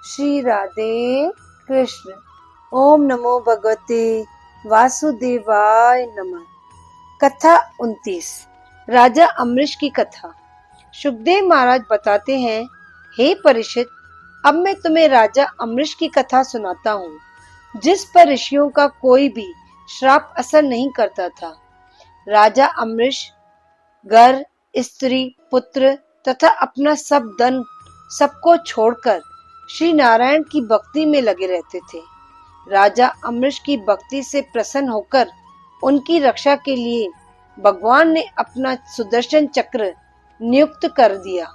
श्री राधे कृष्ण। ओम नमो भगवते वासुदेवाय नमः। कथा 29। राजा अम्बरीश की कथा। सुखदेव महाराज बताते हैं, हे परीक्षित, अब मैं तुम्हें राजा अम्बरीश की कथा सुनाता हूँ, जिस पर ऋषियों का कोई भी श्राप असर नहीं करता था। राजा अम्बरीश घर, स्त्री, पुत्र तथा अपना सब धन सबको छोड़कर श्री नारायण की भक्ति में लगे रहते थे। राजा अम्बरीश की भक्ति से प्रसन्न होकर उनकी रक्षा के लिए भगवान ने अपना सुदर्शन चक्र नियुक्त कर दिया,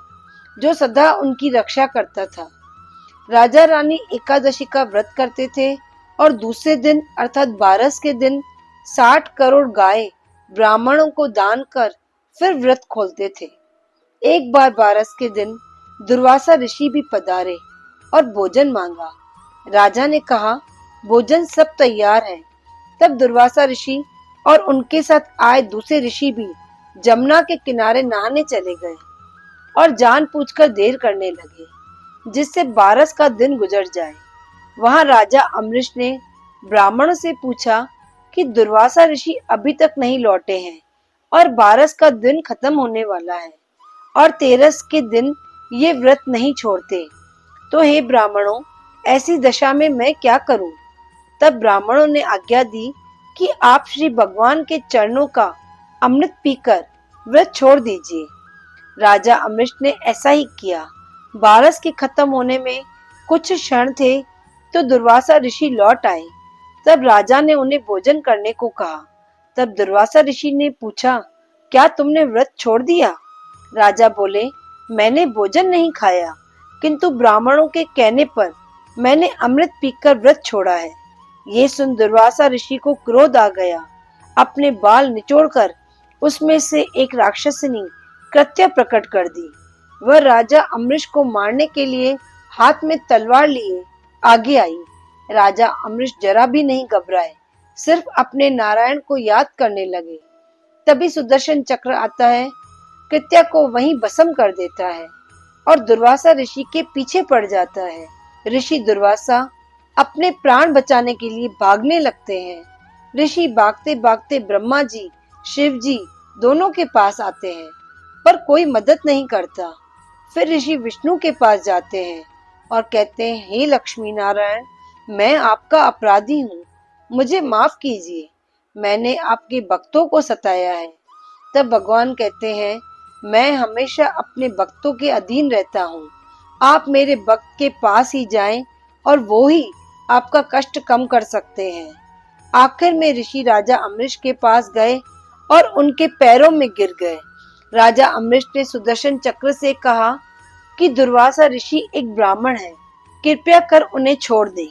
जो सदा उनकी रक्षा करता था। राजा रानी एकादशी का व्रत करते थे और दूसरे दिन अर्थात बारस के दिन 60 करोड़ गाय ब्राह्मणों को दान कर फिर व्रत खोलते थे। एक बार बारस के दिन दुर्वासा ऋषि भी पधारे और भोजन मांगा। राजा ने कहा, भोजन सब तैयार है। तब दुर्वासा ऋषि और उनके साथ आए दूसरे ऋषि भी जमुना के किनारे नहाने चले गए और जानबूझकर देर करने लगे, जिससे बारस का दिन गुजर जाए। वहां राजा अम्बरीश ने ब्राह्मणों से पूछा कि दुर्वासा ऋषि अभी तक नहीं लौटे हैं और बारस का दिन खत्म होने वाला है और तेरस के दिन ये व्रत नहीं छोड़ते, तो हे ब्राह्मणों, ऐसी दशा में मैं क्या करूं? तब ब्राह्मणों ने आज्ञा दी कि आप श्री भगवान के चरणों का अमृत पीकर व्रत छोड़ दीजिए। राजा अम्बरीश ने ऐसा ही किया। बारस के खत्म होने में कुछ क्षण थे तो दुर्वासा ऋषि लौट आए। तब राजा ने उन्हें भोजन करने को कहा। तब दुर्वासा ऋषि ने पूछा, क्या तुमने व्रत छोड़ दिया? राजा बोले, मैंने भोजन नहीं खाया, किंतु ब्राह्मणों के कहने पर मैंने अमृत पीकर व्रत छोड़ा है। ये सुन दुर्वासा ऋषि को क्रोध आ गया। अपने बाल निचोड़कर उसमें से एक राक्षसनी कृत्य प्रकट कर दी। वह राजा अम्बरीश को मारने के लिए हाथ में तलवार लिए आगे आई। राजा अम्बरीश जरा भी नहीं घबराए, सिर्फ अपने नारायण को याद करने लगे। तभी सुदर्शन चक्र आता है, कृत्या को वहीं भस्म कर देता है और दुर्वासा ऋषि के पीछे पड़ जाता है। ऋषि दुर्वासा अपने प्राण बचाने के लिए भागने लगते हैं। ऋषि भागते भागते ब्रह्मा जी, शिव जी दोनों के पास आते हैं, पर कोई मदद नहीं करता। फिर ऋषि विष्णु के पास जाते हैं और कहते हैं, हे लक्ष्मी नारायण, मैं आपका अपराधी हूँ, मुझे माफ कीजिए, मैंने आपके भक्तों को सताया है। तब भगवान कहते हैं, मैं हमेशा अपने भक्तों के अधीन रहता हूँ, आप मेरे भक्त के पास ही जाएं और वो ही आपका कष्ट कम कर सकते हैं। आखिर में ऋषि राजा अम्बरीश के पास गए और उनके पैरों में गिर गए। राजा अम्बरीश ने सुदर्शन चक्र से कहा कि दुर्वासा ऋषि एक ब्राह्मण है, कृपया कर उन्हें छोड़ दे।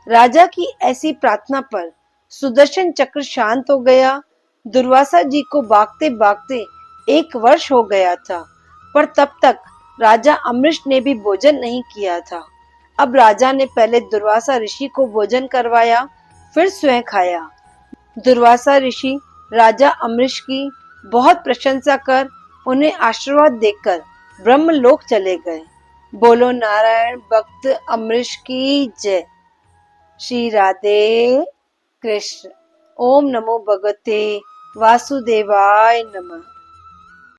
राजा की ऐसी प्रार्थना पर सुदर्शन चक्र शांत हो गया। दुर्वासा जी को भागते भागते 1 वर्ष हो गया था, पर तब तक राजा अम्बरीश ने भी भोजन नहीं किया था। अब राजा ने पहले दुर्वासा ऋषि को भोजन करवाया, फिर स्वयं खाया। दुर्वासा ऋषि राजा अम्बरीश की बहुत प्रशंसा कर उन्हें आशीर्वाद देकर ब्रह्मलोक चले गए। बोलो नारायण भक्त अम्बरीश की जय। श्री राधे कृष्ण। ओम नमो भगवते वासुदेवाय नमः।